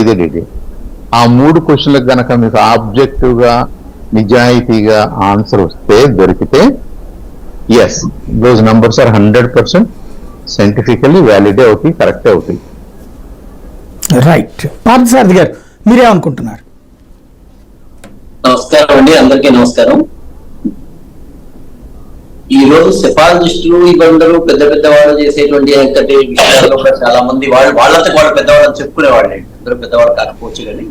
they did it. ఆ 3 క్వశ్చన్లకు గనక మీకు ఆబ్జెక్టివ్ గా నిజాయితీగా ఆన్సర్ వస్తే దొరికితే yes those numbers are 100% scientifically వ్యాలిడే అవుతాయి, కరెక్టే అవుతాయి. రైట్. పార్థసారథి గారు మీరేమనుకుంటున్నారు? నమస్కారం అండి, అందరికీ నమస్కారం. ఈ రోజు సెఫాలజిస్టులు ఇవందరూ పెద్ద పెద్ద వాళ్ళు చేసేటువంటి విషయాల్లో కూడా చాలా మంది వాళ్ళంతా వాళ్ళు పెద్దవాళ్ళని చెప్పుకునేవాళ్ళు. అందరూ పెద్దవాళ్ళు కాకపోవచ్చు కానీ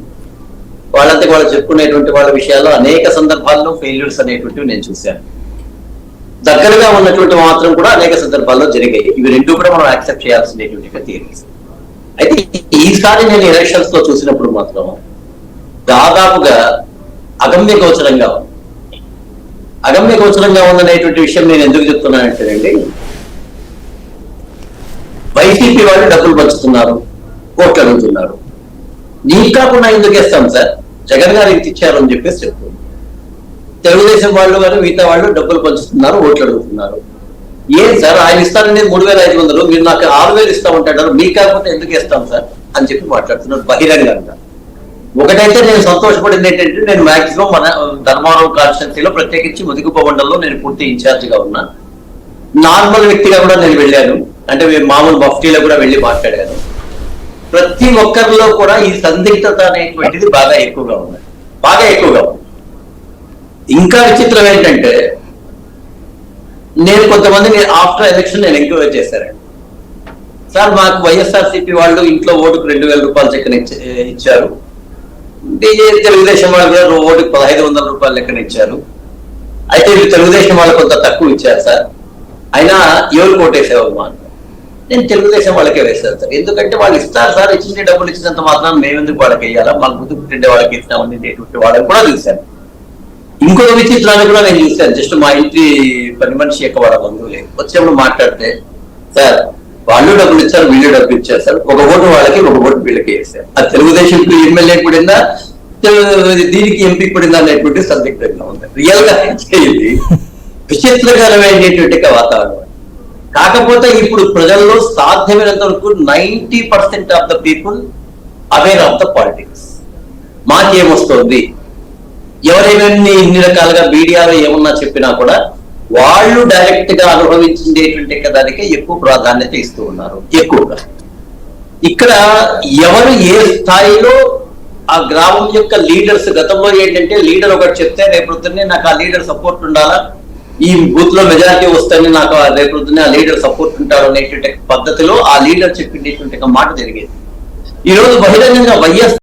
వాళ్ళంతా వాళ్ళు చెప్పుకునేటువంటి వాళ్ళ విషయాల్లో అనేక సందర్భాల్లో ఫెయిల్యూర్స్ అనేటువంటివి నేను చూశాను. దగ్గరగా ఉన్నటువంటి మాత్రం కూడా అనేక సందర్భాల్లో జరిగాయి. ఇవి రెండు కూడా మనం యాక్సెప్ట్ చేయాల్సినటువంటి థియరీస్. అయితే ఈసారి నేను ఎలక్షన్స్ లో చూసినప్పుడు మాత్రం దాదాపుగా అగమ్య గోచరంగా ఉందనేటువంటి విషయం నేను ఎందుకు చెప్తున్నానంటేనండి, వైసీపీ వాళ్ళు డబ్బులు పంచుతున్నారు, కోట్లు అడుగుతున్నారు. నీకు కాకుండా ఎందుకు వేస్తాం సార్, జగన్ గారు ఇంత ఇచ్చారు అని చెప్పేసి చెప్తున్నారు. తెలుగుదేశం వాళ్ళు కానీ మిగతా వాళ్ళు డబ్బులు పంచుతున్నారు, ఓట్లు అడుగుతున్నారు. ఏం సార్ ఆయన ఇస్తారనేది 3,500, మీరు నాకు 6,000 ఇస్తామంటారు, మీకు కాకపోతే ఎందుకు ఇస్తాం సార్ అని చెప్పి మాట్లాడుతున్నారు బహిరంగంగా. ఒకటైతే నేను సంతోషపడింది ఏంటంటే, నేను మాక్సిమం మన ధర్మవరం కాన్స్టిట్యున్సీలో ప్రత్యేకించి ముదిగుప మండలంలో నేను పూర్తి ఇన్ఛార్జ్ గా ఉన్నా. నార్మల్ వ్యక్తిగా కూడా నేను వెళ్ళాను, అంటే మామూలు మఫ్టీలో కూడా వెళ్ళి మాట్లాడాను. ప్రతి ఒక్కరిలో కూడా ఈ సందిగ్ధత అనేటువంటిది బాగా ఎక్కువగా ఉంది. ఇంకా విచిత్రం ఏంటంటే, నేను కొంతమందిని ఆఫ్టర్ ఎలక్షన్ నేను ఎంక్వైరీ చేశానండి. సార్ మాకు వైఎస్ఆర్సీపీ వాళ్ళు ఇంట్లో ఓటుకు 2,000 రూపాయలు చక్కన ఇచ్చారు, తెలుగుదేశం వాళ్ళు కూడా ఓటుకు 1,500 రూపాయలు లెక్కన ఇచ్చారు. అయితే వీళ్ళు తెలుగుదేశం వాళ్ళు కొంత తక్కువ ఇచ్చారు సార్, అయినా ఎవరు కోటేసేవమ్మా అంటారు. నేను తెలుగుదేశం వాళ్ళకే వేస్తాను సార్, ఎందుకంటే వాళ్ళు ఇస్తారు సార్, ఇచ్చిన డబ్బులు ఇచ్చినంత మాత్రం మేమెందుకు వాళ్ళకి వేయాలా, మాకు గుర్తు పుట్టిండే వాళ్ళకి ఇస్తామనేటువంటి వాళ్ళని కూడా చూశాను. ఇంకొక విచిత్రాన్ని కూడా నేను చూశాను. జస్ట్ మా ఇంటి పని మనిషి యొక్క వాళ్ళ బంధువులే వచ్చేప్పుడు మాట్లాడితే, సార్ వాళ్ళు డబ్బులు ఇచ్చారు, వీళ్ళు డబ్బులు ఇచ్చారు సార్, ఒక ఓటు వాళ్ళకి ఒక ఓటు వీళ్ళకి వేశారు. అది తెలుగుదేశంకి ఎమ్మెల్యే పడిందా, దీనికి ఎంపీ పడిందా అనేటువంటి సందిగ్ధంగా ఉంది. రియల్ గా ఇది విచిత్రకరమైనటువంటి వాతావరణం. కాకపోతే ఇప్పుడు ప్రజల్లో సాధ్యమైనంత వరకు 90% of the people aware of the politics. మాకేమొస్తుంది, ఎవరేమీ ఇన్ని రకాలుగా మీడియాలో ఏమన్నా చెప్పినా కూడా వాళ్ళు డైరెక్ట్ గా అనుభవించేటువంటి దానికే ఎక్కువ ప్రాధాన్యత ఇస్తూ ఉన్నారు. ఎక్కువగా ఇక్కడ ఎవరు ఏ స్థాయిలో ఆ గ్రామం యొక్క లీడర్స్, గతంలో ఏంటంటే లీడర్ ఒకటి చెప్తే రేపొద్దున్నే నాకు ఆ లీడర్ సపోర్ట్ ఉండాలా, ఈ బూత్ లో మెజారిటీ వస్తేనే నాకు రేపొద్దున్నే ఆ లీడర్ సపోర్ట్ ఉంటారు అనేటువంటి పద్ధతిలో ఆ లీడర్ చెప్పినటువంటి మాట జరిగేది. ఈ రోజు బహిరంగంగా వైఎస్